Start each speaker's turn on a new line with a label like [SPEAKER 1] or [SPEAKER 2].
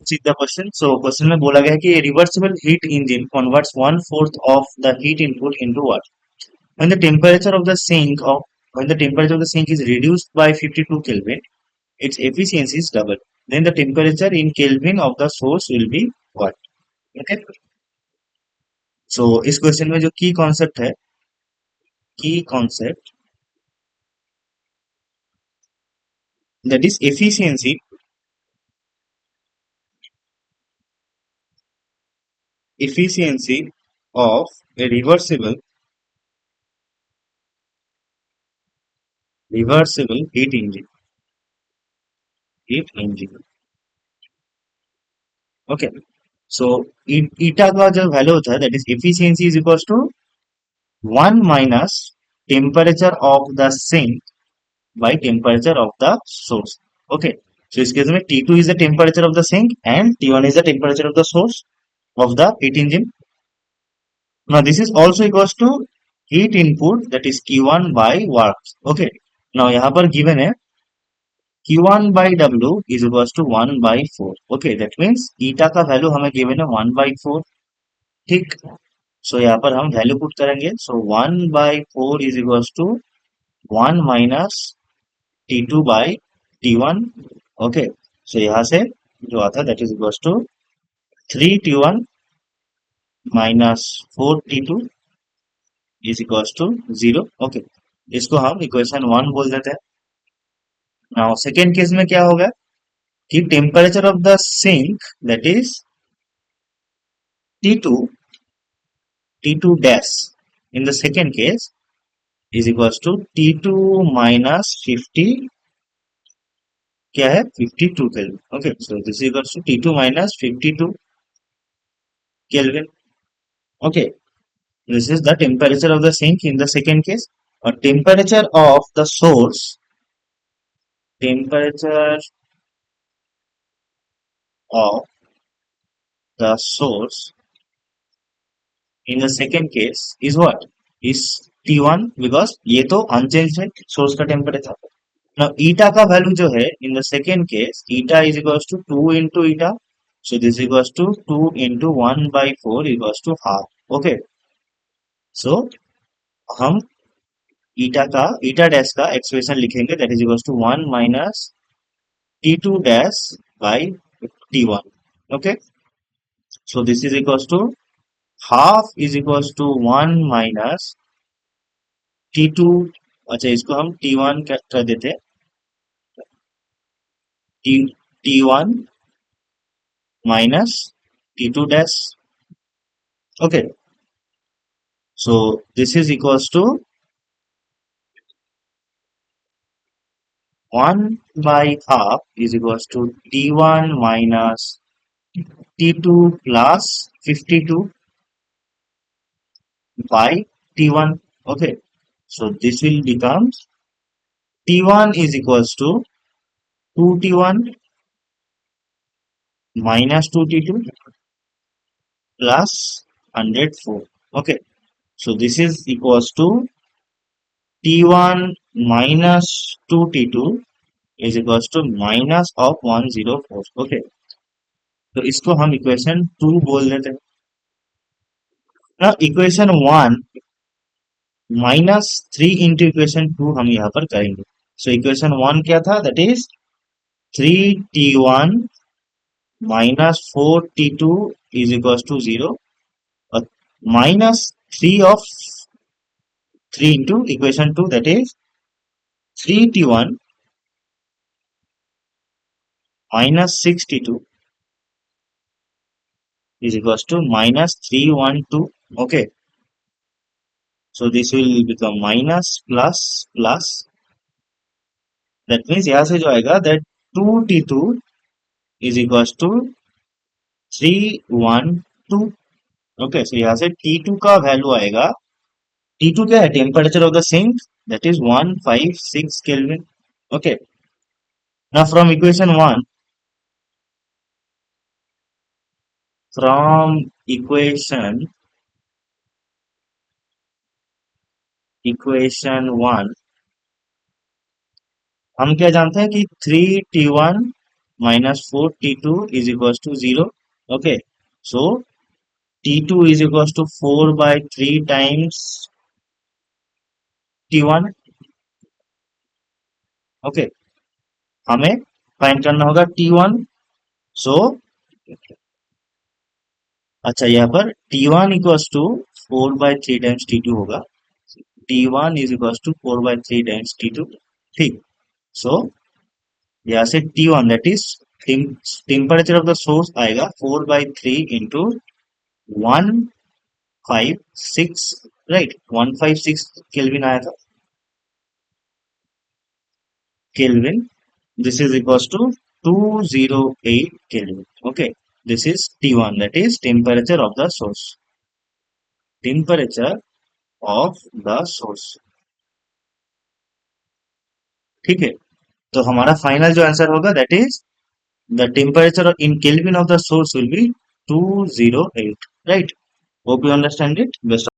[SPEAKER 1] see the question. So question में बोला गया है कि a reversible heat engine converts 1/4 of the heat input into what? When the temperature of the sink of when the temperature of the sink is reduced by 52 Kelvin, its efficiency is double. Then the temperature in Kelvin of the source will be what? Okay. So इस question में जो की concept that is efficiency of a reversible heat engine. Okay. So eta का जो value होता है that is efficiency is equals to 1 minus temperature of the sink by temperature of the source. Okay. So इस case में T2 is the temperature of the sink and T1 is the temperature of the source of the heat engine. Now this is also equals to heat input that is Q1 by work. Okay. Now यहाँ पर given है Q1 by W is equals to 1 by 4. Okay. That means eta का value हमें given है 1 by 4. ठीक. So यहाँ पर हम वैल्यू पुट करेंगे. सो 1 by 4 is equals to 1 minus T2 by T1. Okay. So यहाँ से जो आता है that is equals to 3T1 minus 4T2 is equals to 0. Okay. इसको हम इक्वेशन 1 बोल देते हैं. नाउ सेकेंड केस में क्या होगा कि temperature of the sink that is T2 dash in the second case is equals to T2 minus 50 क्या है 52 kelvin. Okay. So this is equals to T2 minus 52 kelvin. Okay. This is the temperature of the sink in the second case. Or temperature of the source in the second case is what? Is T1 because ये तो unchanged है source का temperature. Now eta का value जो है in the second case eta is equals to 2 into eta. So this is equals to 2 into 1 by 4 equals to half. Okay. So हम eta dash का expression लिखेंगे that is equals to 1 minus T2 dash by T1. Okay. So this is equals to half is equals to 1 minus T2. अच्छा इसको हम T1 कर देते हैं. T1 minus T2 dash. Okay. So this is equals to 1 by half is equals to T1 minus T2 plus 52 by T1. Okay. So this will become T1 is equals to 2T1 minus 2T2 plus 104. Okay. So this is equals to T1 minus 2T2 is equals to minus of 104. Okay. तो इसको हम equation 2 बोल देते हैं. ना equation 1 minus 3 into equation 2 हम यहाँ पर करेंगे. सो इक्वेशन 1 क्या था that is 3T1 minus 4T2 is equals to 0 और minus 3 of 3 into equation 2 that is 3T1 minus 6T2 is equals to minus 312. Okay. So this will become minus plus plus. That means यहाँ से जो आएगा that 2T2 is equals to 312. Okay. So यहाँ से T2 का value आएगा. T2 क्या है temperature of the sink that is 156 Kelvin. Okay. Now from equation 1 1 हम क्या जानते हैं कि 3T1 minus 4 T2 is equals to 0. Okay, so T2 is equals to 4 by 3 times T1. Okay, हमें फाइंड करना होगा T1. सो अच्छा, यहाँ पर T1 equals to 4 by 3 times T2 होगा. T1 is equals to 4 by 3 times T2. ठीक. So यहाँ से T1 that is temperature of the source आएगा 4 बाई 3 इंटू 156, राइट. 156 केल्विन आया था. Kelvin, this is equals to 208 Kelvin. Okay, this is T1, that is temperature of the source. Temperature of the source. ठीक है, तो हमारा final जो answer होगा that is the temperature in kelvin of the source will be 208, right. Hope you understand it. Best